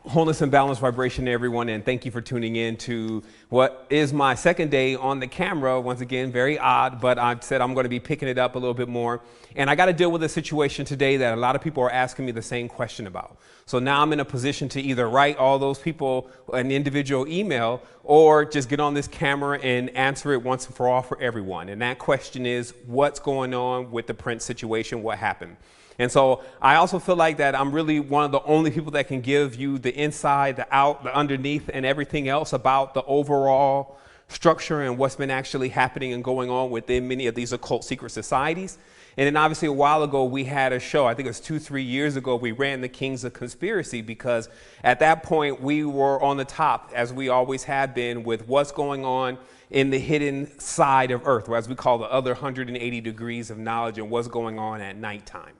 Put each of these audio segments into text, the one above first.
Wholeness and Balance Vibration to everyone, and thank you for tuning in to what is my second day on the camera. Once again, very odd, but I said I'm going to be picking it up a little bit more. And I got to deal with a situation today that a lot of people are asking me the same question about. So now I'm in a position to either write all those people an individual email or just get on this camera and answer it once and for all for everyone. And that question is, what's going on with the Prince situation? What happened? And so I also feel like that I'm really one of the only people that can give you the inside, the out, the underneath, and everything else about the overall structure and what's been actually happening and going on within many of these occult secret societies. And then obviously a while ago, we had a show, I think it was 2-3 years ago, we ran the Kings of Conspiracy, because at that point we were on the top, as we always had been, with what's going on in the hidden side of Earth, or as we call the other 180 degrees of knowledge, and what's going on at nighttime.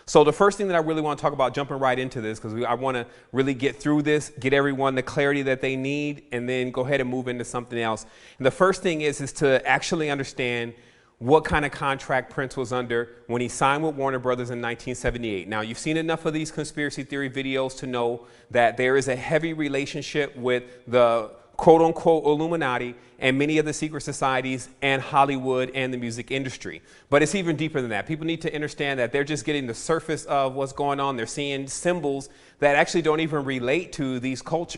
So the first thing that I really want to talk about, jumping right into this, because I want to really get through this, get everyone the clarity that they need, and then go ahead and move into something else. And the first thing is to actually understand what kind of contract Prince was under when he signed with Warner Brothers in 1978. Now, you've seen enough of these conspiracy theory videos to know that there is a heavy relationship with the quote-unquote Illuminati and many of the secret societies and Hollywood and the music industry. But it's even deeper than that. People need to understand that they're just getting the surface of what's going on. They're seeing symbols that actually don't even relate to these cults,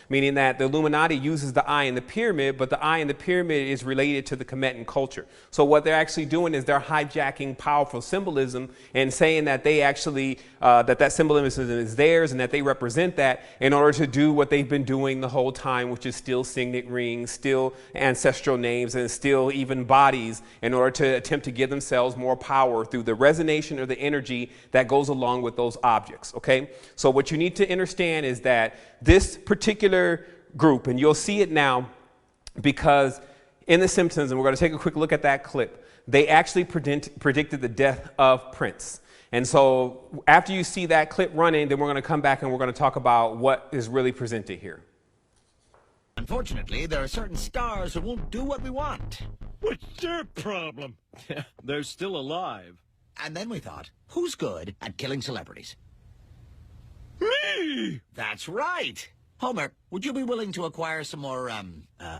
meaning that the Illuminati uses the eye in the pyramid, but the eye in the pyramid is related to the Kemetan culture. So what they're actually doing is they're hijacking powerful symbolism and saying that they actually, that symbolism is theirs and that they represent that in order to do what they've been doing the whole time, which is steal signet rings, steal ancestral names, and steal even bodies in order to attempt to give themselves more power through the resonance or the energy that goes along with those objects. Okay, so what you need to understand is that this particular group, and you'll see it now because in The Simpsons, and we're going to take a quick look at that clip, they actually predicted the death of Prince. And so after you see that clip running, then we're going to come back and we're going to talk about what is really presented here. Unfortunately, there are certain stars who won't do what we want. What's their problem? They're still alive. And then we thought, who's good at killing celebrities? Me! That's right. Homer, would you be willing to acquire some more,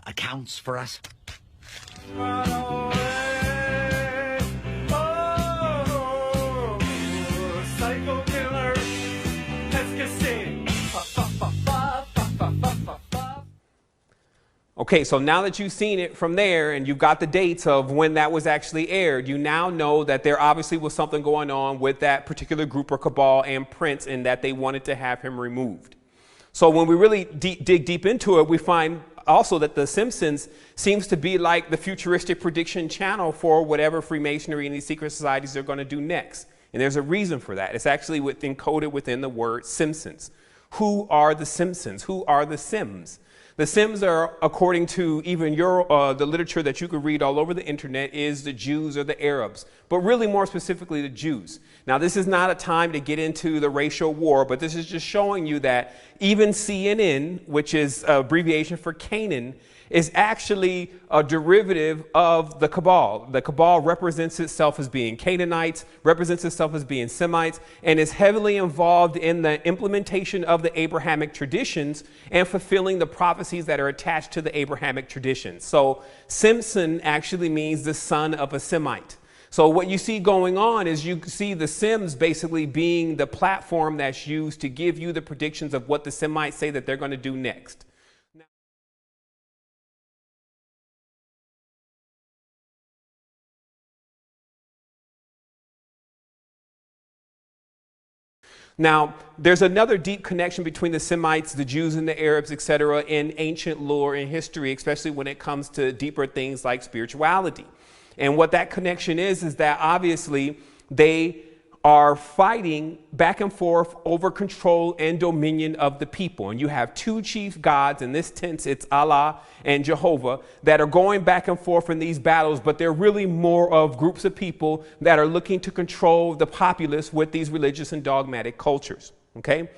accounts for us? Psycho killer. Okay, so now that you've seen it from there and you've got the dates of when that was actually aired, you now know that there obviously was something going on with that particular group or cabal and Prince, and that they wanted to have him removed. So when we really dig deep into it, we find also that The Simpsons seems to be like the futuristic prediction channel for whatever Freemasonry and these secret societies are going to do next. And there's a reason for that. It's actually encoded within the word Simpsons. Who are the Simpsons? Who are the Sims? The Sims are, according to even the literature that you could read all over the internet, is the Jews or the Arabs, but really more specifically the Jews. Now, this is not a time to get into the racial war, but this is just showing you that even CNN, which is an abbreviation for Canaan, is actually a derivative of the Cabal. The Cabal represents itself as being Canaanites, represents itself as being Semites, and is heavily involved in the implementation of the Abrahamic traditions and fulfilling the prophecies that are attached to the Abrahamic traditions. So Simpson actually means the son of a Semite. So what you see going on is you see the Sims basically being the platform that's used to give you the predictions of what the Semites say that they're going to do next. Now, there's another deep connection between the Semites, the Jews, and the Arabs, etc., in ancient lore and history, especially when it comes to deeper things like spirituality. And what that connection is that obviously they are fighting back and forth over control and dominion of the people. And you have two chief gods, in this sense it's Allah and Jehovah, that are going back and forth in these battles, but they're really more of groups of people that are looking to control the populace with these religious and dogmatic cultures. Okay?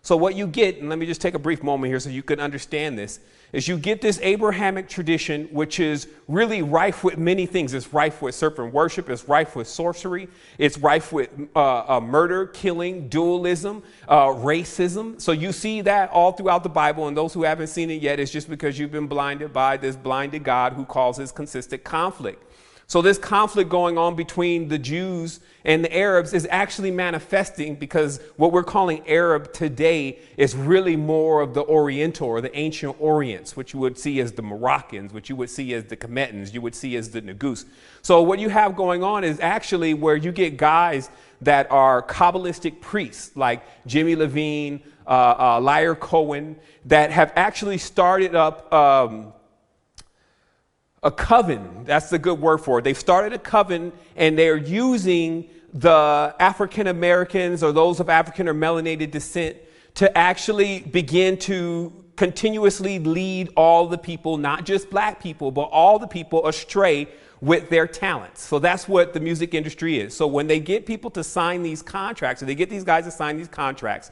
So what you get, and let me just take a brief moment here so you can understand this, is you get this Abrahamic tradition, which is really rife with many things. It's rife with serpent worship. It's rife with sorcery. It's rife with murder, killing, dualism, racism. So you see that all throughout the Bible. And those who haven't seen it yet, it's just because you've been blinded by this blinded God who causes consistent conflict. So this conflict going on between the Jews and the Arabs is actually manifesting because what we're calling Arab today is really more of the Oriental or the ancient Orients, which you would see as the Moroccans, which you would see as the Kemetans, you would see as the Negus. So what you have going on is actually where you get guys that are Kabbalistic priests like Jimmy Levine, Lyre Cohen, that have actually started up a coven. That's the good word for it. They've started a coven and they're using the African Americans or those of African or melanated descent to actually begin to continuously lead all the people, not just black people, but all the people astray with their talents. So that's what the music industry is. So when they get people to sign these contracts, or they get these guys to sign these contracts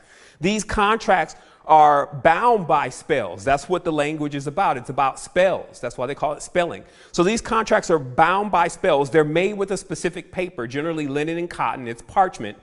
are bound by spells. That's what the language is about. It's about spells. That's why they call it spelling. So these contracts are bound by spells. They're made with a specific paper, generally linen and cotton. It's parchment.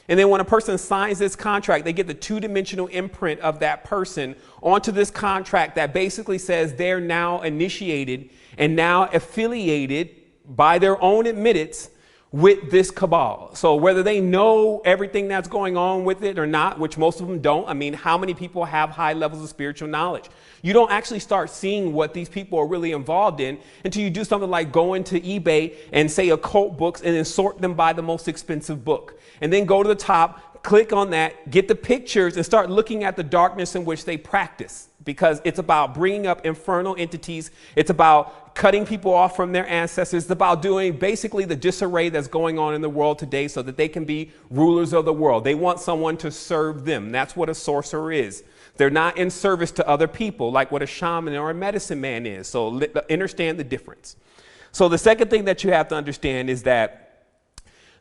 And then when a person signs this contract, they get the two-dimensional imprint of that person onto this contract that basically says they're now initiated and now affiliated by their own admittance with this cabal. So whether they know everything that's going on with it or not, which most of them don't. I mean, how many people have high levels of spiritual knowledge? You don't actually start seeing what these people are really involved in until you do something like go into eBay and say occult books and then sort them by the most expensive book. And then go to the top, click on that, get the pictures and start looking at the darkness in which they practice. Because it's about bringing up infernal entities. It's about cutting people off from their ancestors. It's about doing basically the disarray that's going on in the world today so that they can be rulers of the world. They want someone to serve them. That's what a sorcerer is. They're not in service to other people like what a shaman or a medicine man is. So understand the difference. So the second thing that you have to understand is that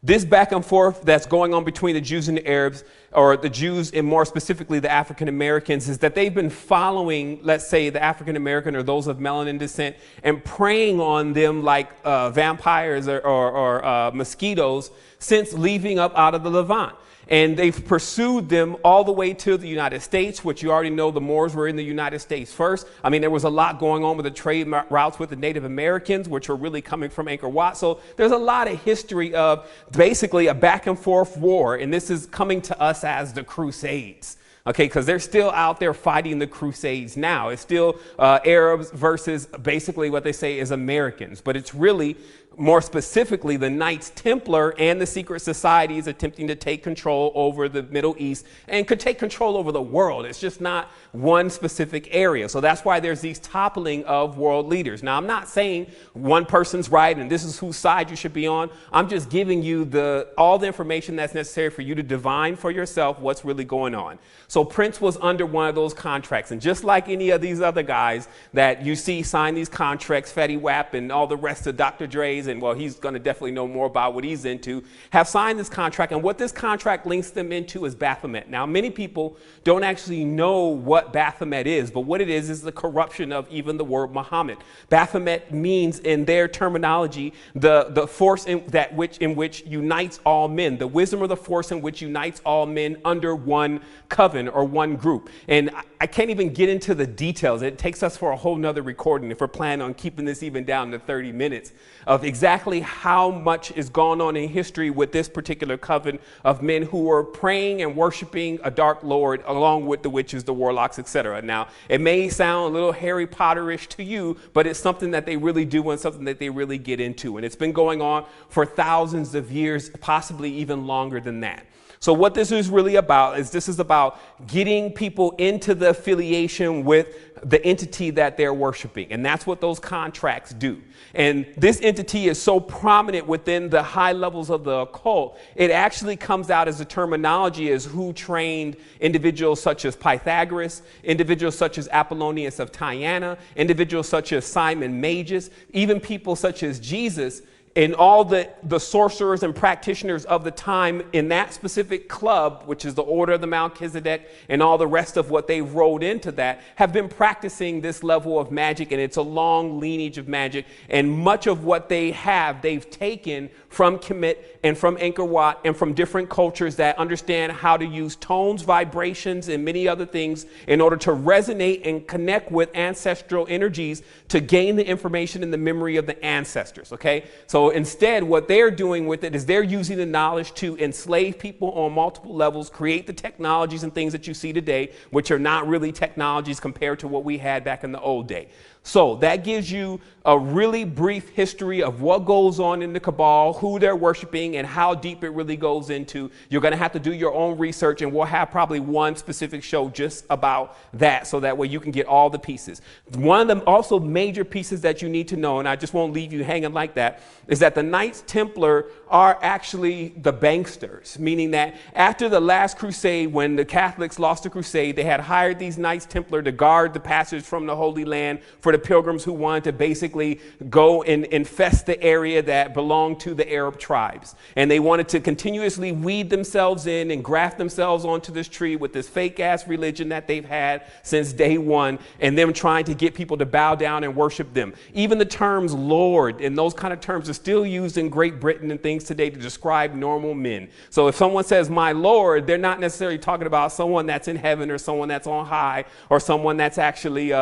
this back and forth that's going on between the Jews and the Arabs, or the Jews and more specifically the African Americans, is that they've been following, let's say, the African American or those of melanin descent and preying on them like vampires or mosquitoes since leaving up out of the Levant. And they've pursued them all the way to the United States, which you already know the Moors were in the United States first. I mean, there was a lot going on with the trade routes with the Native Americans, which were really coming from Angkor Wat. So there's a lot of history of basically a back and forth war. And this is coming to us as the Crusades. Okay, because they're still out there fighting the Crusades now. It's still Arabs versus basically what they say is Americans. But it's really more specifically the Knights Templar and the secret societies attempting to take control over the Middle East and could take control over the world. It's just not one specific area. So that's why there's these toppling of world leaders. Now, I'm not saying one person's right and this is whose side you should be on. I'm just giving you all the information that's necessary for you to divine for yourself what's really going on. So Prince was under one of those contracts. And just like any of these other guys that you see sign these contracts, Fetty Wap and all the rest of Dr. Dre's, and well, he's going to definitely know more about what he's into, have signed this contract. And what this contract links them into is Baphomet. Now, many people don't actually know what Baphomet is, but what it is the corruption of even the word Muhammad. Baphomet means, in their terminology, the force in which unites all men, the wisdom or the force in which unites all men under one coven or one group. And I can't even get into the details. It takes us for a whole nother recording if we're planning on keeping this even down to 30 minutes of exactly how much is going on in history with this particular coven of men who are praying and worshiping a dark lord along with the witches, the warlocks, etc. Now, it may sound a little Harry Potter-ish to you, but it's something that they really do and something that they really get into. And it's been going on for thousands of years, possibly even longer than that. So what this is really about is this is about getting people into the affiliation with the entity that they're worshiping. And that's what those contracts do. And this entity is so prominent within the high levels of the occult, it actually comes out as a terminology as who trained individuals such as Pythagoras, individuals such as Apollonius of Tyana, individuals such as Simon Magus, even people such as Jesus. and all the sorcerers and practitioners of the time in that specific club, which is the Order of the Melchizedek, and all the rest of what they've rolled into that, have been practicing this level of magic, and it's a long lineage of magic. And much of what they have, they've taken from Kemet and from Angkor Wat and from different cultures that understand how to use tones, vibrations, and many other things in order to resonate and connect with ancestral energies to gain the information and the memory of the ancestors. Okay, so instead, what they're doing with it is they're using the knowledge to enslave people on multiple levels, create the technologies and things that you see today, which are not really technologies compared to what we had back in the old day. So that gives you a really brief history of what goes on in the Cabal, who they're worshiping, and how deep it really goes into. You're going to have to do your own research, and we'll have probably one specific show just about that, so that way you can get all the pieces. One of the also major pieces that you need to know, and I just won't leave you hanging like that, is that the Knights Templar are actually the banksters, meaning that after the last crusade, when the Catholics lost the crusade, they had hired these Knights Templar to guard the passage from the Holy Land for the pilgrims who wanted to basically go and infest the area that belonged to the Arab tribes. And they wanted to continuously weed themselves in and graft themselves onto this tree with this fake ass religion that they've had since day one, and them trying to get people to bow down and worship them. Even the terms Lord and those kind of terms are still used in Great Britain and things today to describe normal men. So if someone says my Lord, they're not necessarily talking about someone that's in heaven or someone that's on high or someone that's actually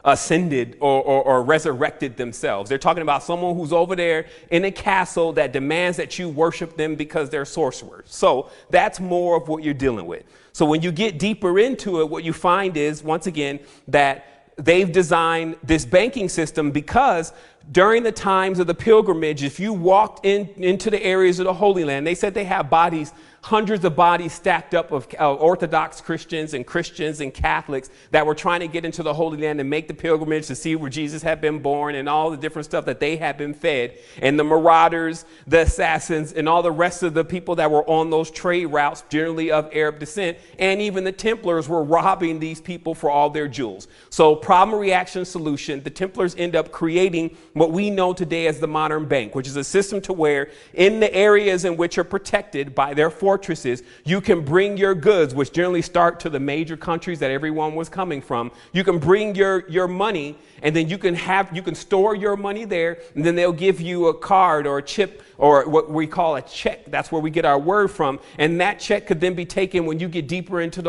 ascended or resurrected themselves. They're talking about someone who's over there in a castle that demands that you worship them because they're sorcerers. So that's more of what you're dealing with. So when you get deeper into it, what you find is, once again, that they've designed this banking system because during the times of the pilgrimage, if you walked into the areas of the Holy Land, they said they have bodies, hundreds of bodies stacked up of Orthodox Christians and Catholics that were trying to get into the Holy Land and make the pilgrimage to see where Jesus had been born and all the different stuff that they had been fed. And the marauders, the assassins, and all the rest of the people that were on those trade routes, generally of Arab descent, and even the Templars were robbing these people for all their jewels. So problem, reaction, solution, the Templars end up creating what we know today as the modern bank, which is a system to where in the areas in which are protected by their fortresses, you can bring your goods, which generally start to the major countries that everyone was coming from. You can bring your money, and then you can store your money there, and then they'll give you a card or a chip or what we call a check. That's where we get our word from. And that check could then be taken when you get deeper into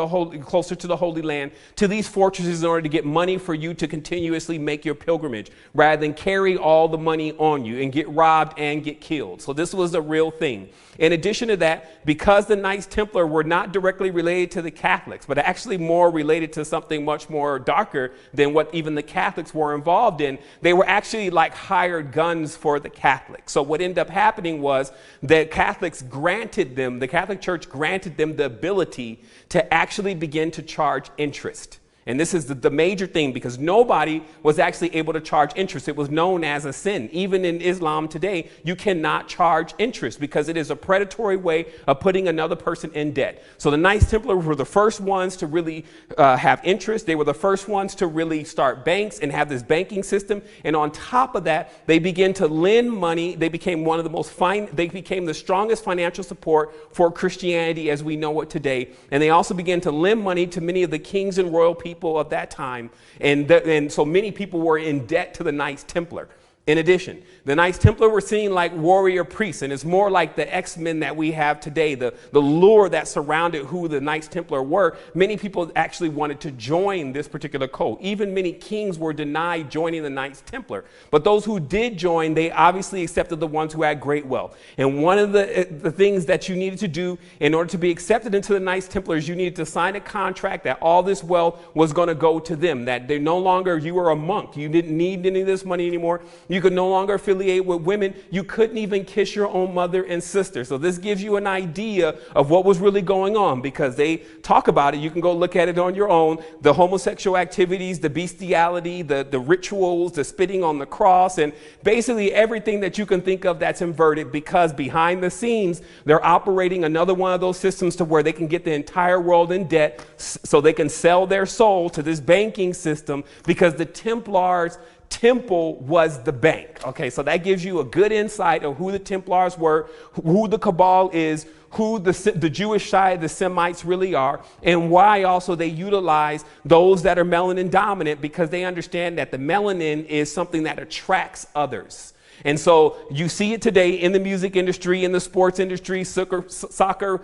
closer to the Holy Land, to these fortresses in order to get money for you to continuously make your pilgrimage, rather than carry all the money on you and get robbed and get killed. So this was a real thing. In addition to that, because the Knights Templar were not directly related to the Catholics, but actually more related to something much more darker than what even the Catholics were involved in, they were actually like hired guns for the Catholics. So what ended up happening was that the Catholic Church granted them the ability to actually begin to charge interest. And this is the major thing, because nobody was actually able to charge interest. It was known as a sin. Even in Islam today, you cannot charge interest because it is a predatory way of putting another person in debt. So the Knights Templar were the first ones to really have interest. They were the first ones to really start banks and have this banking system. And on top of that, they began to lend money. They became they became the strongest financial support for Christianity as we know it today. And they also began to lend money to many of the kings and royal people of that time, and so many people were in debt to the Knights Templar. In addition, the Knights Templar were seen like warrior priests, and it's more like the X-Men that we have today, the lure that surrounded who the Knights Templar were. Many people actually wanted to join this particular cult. Even many kings were denied joining the Knights Templar. But those who did join, they obviously accepted the ones who had great wealth. And one of the things that you needed to do in order to be accepted into the Knights Templars, you needed to sign a contract that all this wealth was going to go to them, that they no longer, you were a monk, you didn't need any of this money anymore. You could no longer affiliate with women. You couldn't even kiss your own mother and sister. So this gives you an idea of what was really going on, because they talk about it. You can go look at it on your own. The homosexual activities, the bestiality, the rituals, the spitting on the cross, and basically everything that you can think of that's inverted, because behind the scenes, they're operating another one of those systems to where they can get the entire world in debt so they can sell their soul to this banking system, because the Templars temple was the bank. Okay, so that gives you a good insight of who the Templars were, who the Cabal is, who the Jewish side, the Semites really are, and why also they utilize those that are melanin dominant, because they understand that the melanin is something that attracts others. And so you see it today in the music industry, in the sports industry, soccer,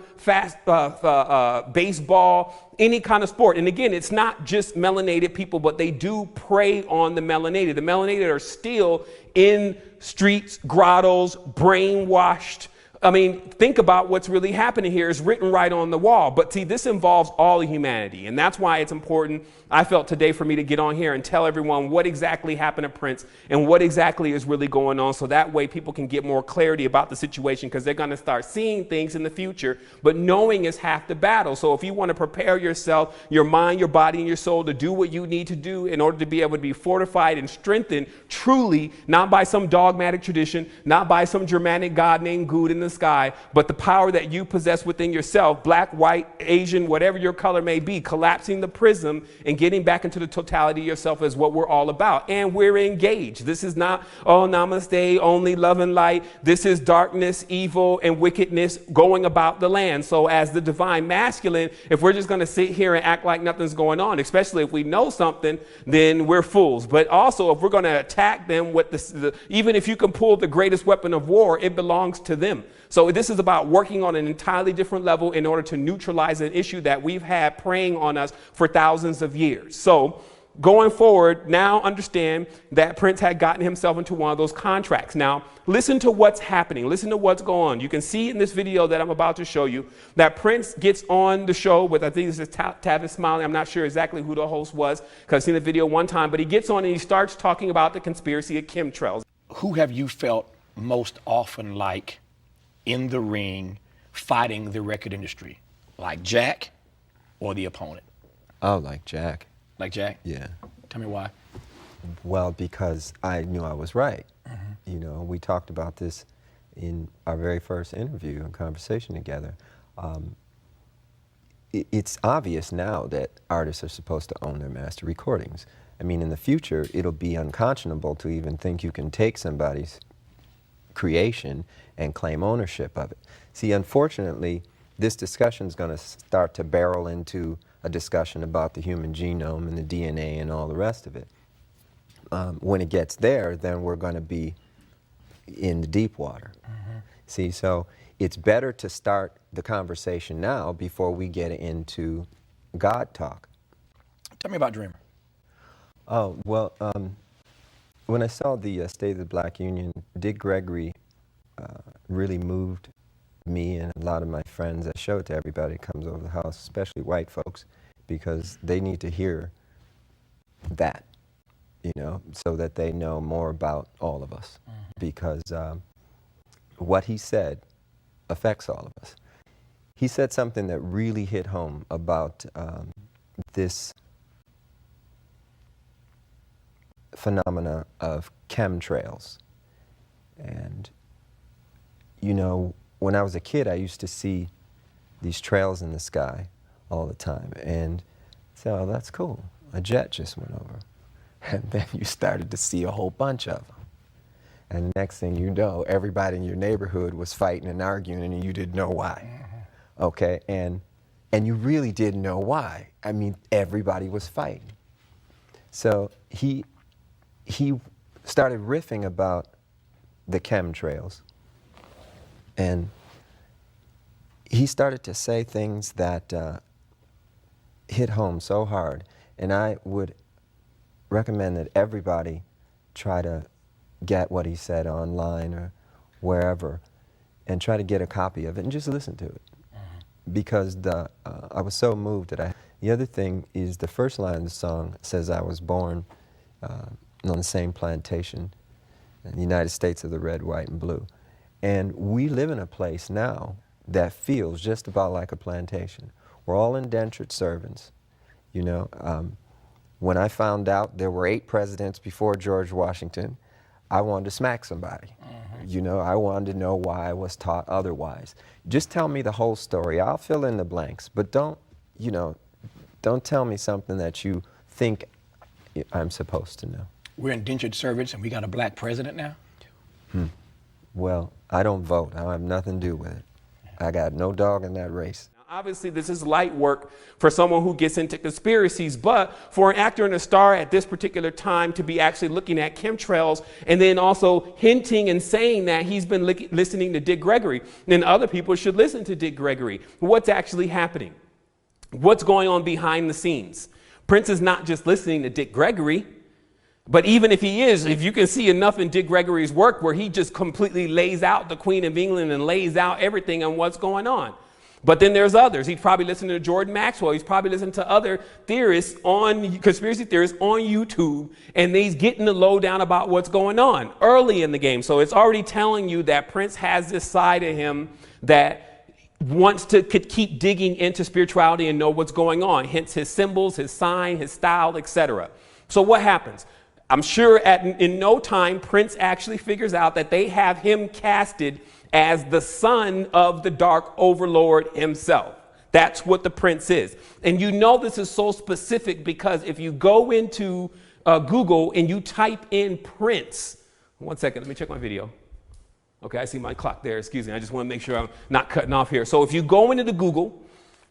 baseball, any kind of sport. And again, it's not just melanated people, but they do prey on the melanated. The melanated are still in streets, grottos, brainwashed. I mean, think about what's really happening here is written right on the wall. But see, this involves all of humanity. And that's why it's important, I felt today, for me to get on here and tell everyone what exactly happened to Prince and what exactly is really going on. So that way people can get more clarity about the situation, because they're going to start seeing things in the future. But knowing is half the battle. So if you want to prepare yourself, your mind, your body, and your soul to do what you need to do in order to be able to be fortified and strengthened truly, not by some dogmatic tradition, not by some Germanic god named Good in the sky, but the power that you possess within yourself, black, white, Asian, whatever your color may be, collapsing the prism and getting back into the totality of yourself is what we're all about. And we're engaged. This is not, oh, namaste, only love and light. This is darkness, evil, and wickedness going about the land. So as the divine masculine, if we're just going to sit here and act like nothing's going on, especially if we know something, then we're fools. But also, if we're going to attack them with even if you can pull the greatest weapon of war, it belongs to them. So this is about working on an entirely different level in order to neutralize an issue that we've had preying on us for thousands of years. So going forward, now understand that Prince had gotten himself into one of those contracts. Now, listen to what's happening. Listen to what's going on. You can see in this video that I'm about to show you that Prince gets on the show with, I think this is Tavis Smiley. I'm not sure exactly who the host was because I've seen the video one time, but he gets on and he starts talking about the conspiracy of chemtrails. Who have you felt most often like in the ring fighting the record industry? Like Jack or the opponent? Oh, like Jack. Like Jack? Yeah. Tell me why. Well, because I knew I was right. Mm-hmm. You know, we talked about this in our very first interview and conversation together. It's obvious now that artists are supposed to own their master recordings. I mean, in the future, it'll be unconscionable to even think you can take somebody's creation and claim ownership of it. See, unfortunately, this discussion is going to start to barrel into a discussion about the human genome and the DNA and all the rest of it. When it gets there, then we're going to be in the deep water. Mm-hmm. See, so it's better to start the conversation now before we get into God talk. Tell me about Dreamer. Oh, well, when I saw the State of the Black Union, Dick Gregory really moved me and a lot of my friends. I show it to everybody that comes over the house, especially white folks, because they need to hear that, you know, so that they know more about all of us. Mm-hmm. Because what he said affects all of us. He said something that really hit home about this phenomena of chemtrails. And, you know, when I was a kid, I used to see these trails in the sky all the time and say, oh, that's cool. A jet just went over. And then you started to see a whole bunch of them. And next thing you know, everybody in your neighborhood was fighting and arguing and you didn't know why. Mm-hmm. Okay, and you really didn't know why. I mean, everybody was fighting. So he started riffing about the chemtrails. And he started to say things that hit home so hard. And I would recommend that everybody try to get what he said online or wherever and try to get a copy of it and just listen to it. Mm-hmm. Because I was so moved that the other thing is the first line of the song says I was born on the same plantation in the United States of the red, white, and blue. And we live in a place now that feels just about like a plantation. We're all indentured servants, you know. When I found out there were 8 presidents before George Washington, I wanted to smack somebody. Mm-hmm. You know, I wanted to know why I was taught otherwise. Just tell me the whole story. I'll fill in the blanks, but don't tell me something that you think I'm supposed to know. we're indentured servants and we got a black president now? Well, I don't vote. I have nothing to do with it. I got no dog in that race. Obviously, this is light work for someone who gets into conspiracies, but for an actor and a star at this particular time to be actually looking at chemtrails and then also hinting and saying that he's been listening to Dick Gregory, then other people should listen to Dick Gregory. What's actually happening? What's going on behind the scenes? Prince is not just listening to Dick Gregory, but even if he is, if you can see enough in Dick Gregory's work where he just completely lays out the Queen of England and lays out everything on what's going on. But then there's others. He's probably listening to Jordan Maxwell. He's probably listening to other theorists conspiracy theorists on YouTube, and he's getting the lowdown about what's going on early in the game. So it's already telling you that Prince has this side of him that wants to keep digging into spirituality and know what's going on, hence his symbols, his sign, his style, etc. So what happens? I'm sure in no time, Prince actually figures out that they have him casted as the son of the Dark Overlord himself. That's what the Prince is. And you know this is so specific because if you go into Google and you type in Prince, 1 second, let me check my video. Okay, I see my clock there, excuse me. I just want to make sure I'm not cutting off here. So if you go into the Google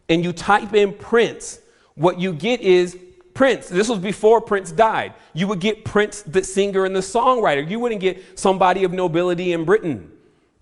and you type in Prince, what you get is Prince. This was before Prince died. You would get Prince, the singer and the songwriter. You wouldn't get somebody of nobility in Britain.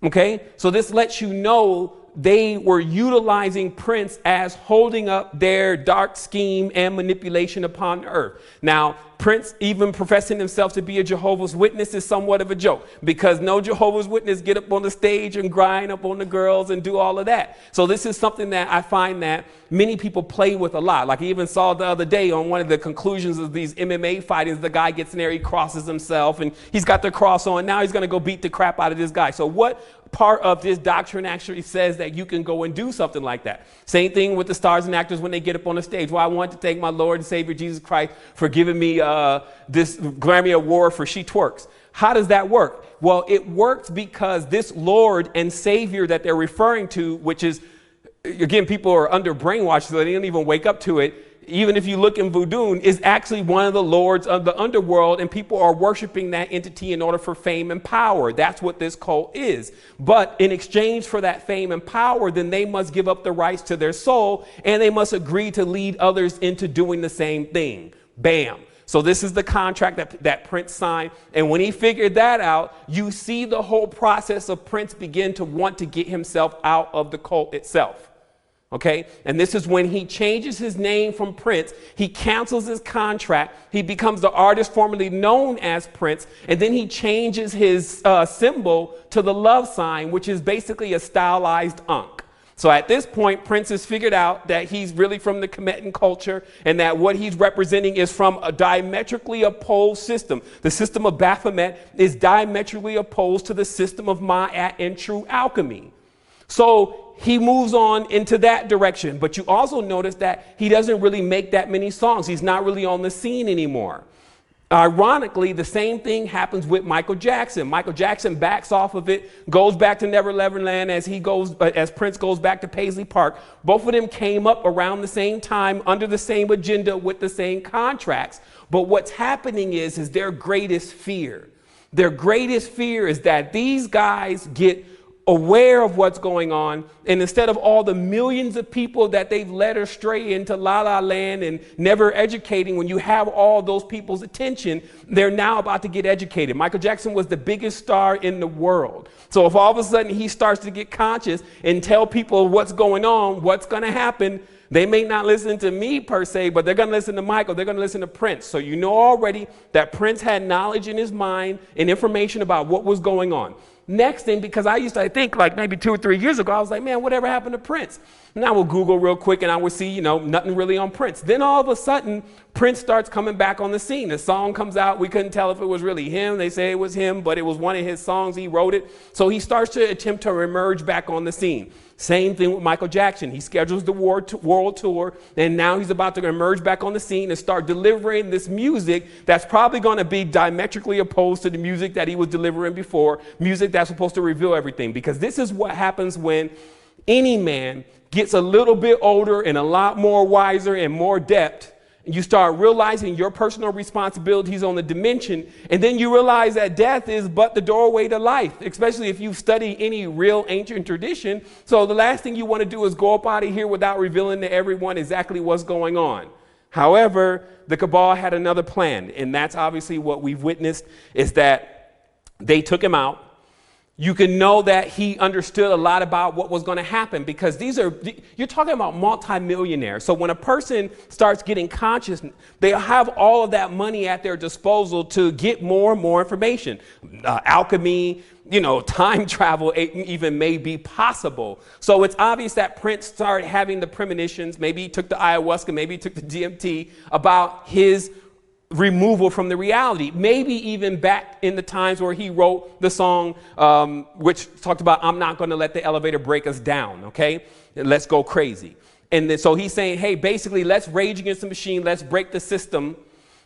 Okay, so this lets you know they were utilizing Prince as holding up their dark scheme and manipulation upon earth. Now, Prince even professing himself to be a Jehovah's Witness is somewhat of a joke because no Jehovah's Witness get up on the stage and grind up on the girls and do all of that. So this is something that I find that many people play with a lot. Like I even saw the other day on one of the conclusions of these MMA fightings, the guy gets in there, he crosses himself and he's got the cross on. Now he's going to go beat the crap out of this guy. So what part of this doctrine actually says that you can go and do something like that? Same thing with the stars and actors when they get up on the stage. Well, I want to thank my Lord and Savior Jesus Christ for giving me this Grammy Award for She Twerks. How does that work? Well, it works because this Lord and Savior that they're referring to, which is, again, people are under brainwashed, so they don't even wake up to it. Even if you look in voodoo, is actually one of the lords of the underworld, and people are worshiping that entity in order for fame and power. That's what this cult is. But in exchange for that fame and power, then they must give up the rights to their soul, and they must agree to lead others into doing the same thing. Bam. So this is the contract that Prince signed. And when he figured that out, you see the whole process of Prince begin to want to get himself out of the cult itself. Okay, and this is when he changes his name from Prince. He cancels his contract. He becomes the artist formerly known as Prince. And then he changes his symbol to the love sign, which is basically a stylized ankh. So at this point, Prince has figured out that he's really from the Kemetan culture and that what he's representing is from a diametrically opposed system. The system of Baphomet is diametrically opposed to the system of Ma'at and true alchemy. So he moves on into that direction. But you also notice that he doesn't really make that many songs. He's not really on the scene anymore. Ironically, the same thing happens with Michael Jackson. Michael Jackson backs off of it, goes back to Neverland as Prince goes back to Paisley Park. Both of them came up around the same time under the same agenda with the same contracts. But what's happening is their greatest fear. Their greatest fear is that these guys get aware of what's going on, and instead of all the millions of people that they've led astray into La La Land and never educating, when you have all those people's attention, they're now about to get educated. Michael Jackson was the biggest star in the world. So if all of a sudden he starts to get conscious and tell people what's going on, what's going to happen, they may not listen to me per se, but they're going to listen to Michael. They're going to listen to Prince. So you know already that Prince had knowledge in his mind and information about what was going on. Next thing, because I used to think like maybe 2 or 3 years ago, I was like, man, whatever happened to Prince? And I will Google real quick and I would see, nothing really on Prince. Then all of a sudden, Prince starts coming back on the scene. The song comes out. We couldn't tell if it was really him. They say it was him, but it was one of his songs. He wrote it. So he starts to attempt to emerge back on the scene. Same thing with Michael Jackson. He schedules the world tour, and now he's about to emerge back on the scene and start delivering this music that's probably going to be diametrically opposed to the music that he was delivering before, music that's supposed to reveal everything. Because this is what happens when any man gets a little bit older and a lot more wiser and more depth, You start realizing your personal responsibilities on the dimension, and then you realize that death is but the doorway to life, especially if you study any real ancient tradition. So the last thing you want to do is go up out of here without revealing to everyone exactly what's going on. However, the cabal had another plan, and that's obviously what we've witnessed, is that they took him out. You can know that he understood a lot about what was going to happen, because you're talking about multimillionaires. So when a person starts getting conscious, they have all of that money at their disposal to get more and more information. Alchemy, time travel even may be possible. So it's obvious that Prince started having the premonitions. Maybe he took the ayahuasca, maybe he took the DMT about his removal from the reality, maybe even back in the times where he wrote the song, which talked about, I'm not going to let the elevator break us down. Okay, let's go crazy. And then, so he's saying, hey, basically, let's rage against the machine. Let's break the system.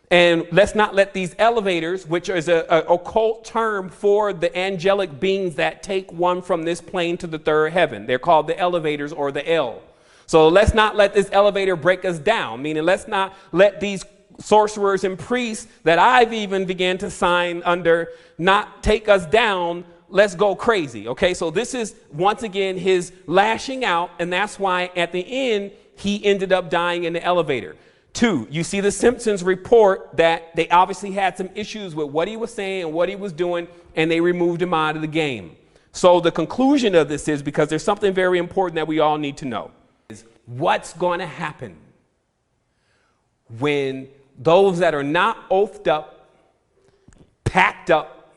And let's not let these elevators, which is an occult term for the angelic beings that take one from this plane to the third heaven. They're called the elevators, or the L. So let's not let this elevator break us down, meaning let's not let these sorcerers and priests that I've even began to sign under not take us down. Let's go crazy. Okay, so this is once again his lashing out, and that's why at the end he ended up dying in the elevator. 2, you see the Simpsons report that they obviously had some issues with what he was saying and what he was doing, and they removed him out of the game. So the conclusion of this is, because there's something very important that we all need to know, is what's going to happen when those that are not oathed up, packed up,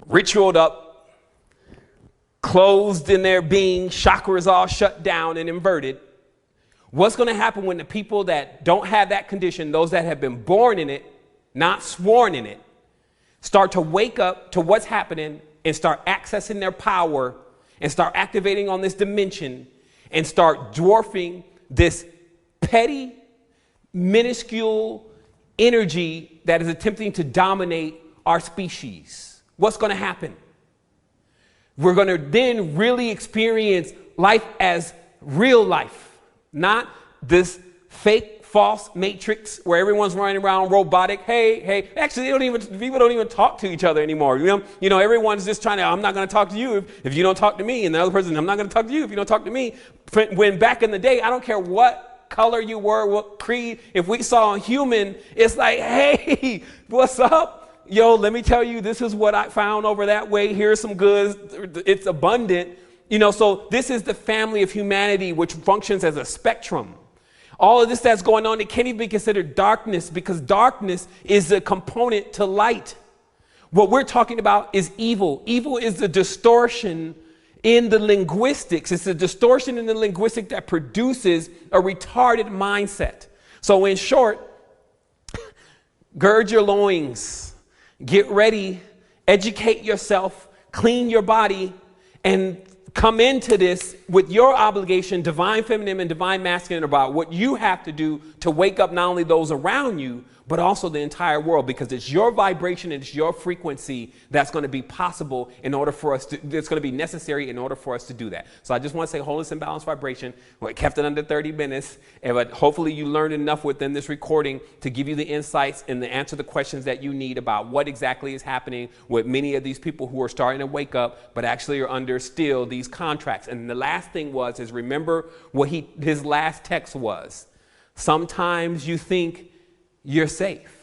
ritualed up, closed in their being, chakras all shut down and inverted. What's going to happen when the people that don't have that condition, those that have been born in it, not sworn in it, start to wake up to what's happening and start accessing their power and start activating on this dimension and start dwarfing this petty, minuscule energy that is attempting to dominate our species? What's going to happen? We're going to then really experience life as real life, not this fake, false matrix where everyone's running around robotic. Hey. Actually, people don't even talk to each other anymore. Everyone's just trying to, I'm not going to talk to you if you don't talk to me. And the other person, I'm not going to talk to you if you don't talk to me. When back in the day, I don't care what color you were, what creed, if we saw a human, it's like, hey, what's up? Yo, let me tell you, this is what I found over that way. Here's some goods. It's abundant. So this is the family of humanity, which functions as a spectrum. All of this that's going on, it can't even be considered darkness, because darkness is a component to light. What we're talking about is evil. Evil is the distortion in the linguistics. It's a distortion in the linguistic that produces a retarded mindset. So in short, gird your loins, get ready, educate yourself, clean your body, and come into this with your obligation, divine feminine and divine masculine, about what you have to do to wake up not only those around you, but also the entire world, because it's your vibration and it's your frequency that's going to be possible in order for us to, it's going to be necessary in order for us to do that. So I just want to say wholeness and balanced vibration. We kept it under 30 minutes, but hopefully you learned enough within this recording to give you the insights and to answer the questions that you need about what exactly is happening with many of these people who are starting to wake up, but actually are under still these contracts. And the last thing is remember what his last text was. Sometimes you think you're safe.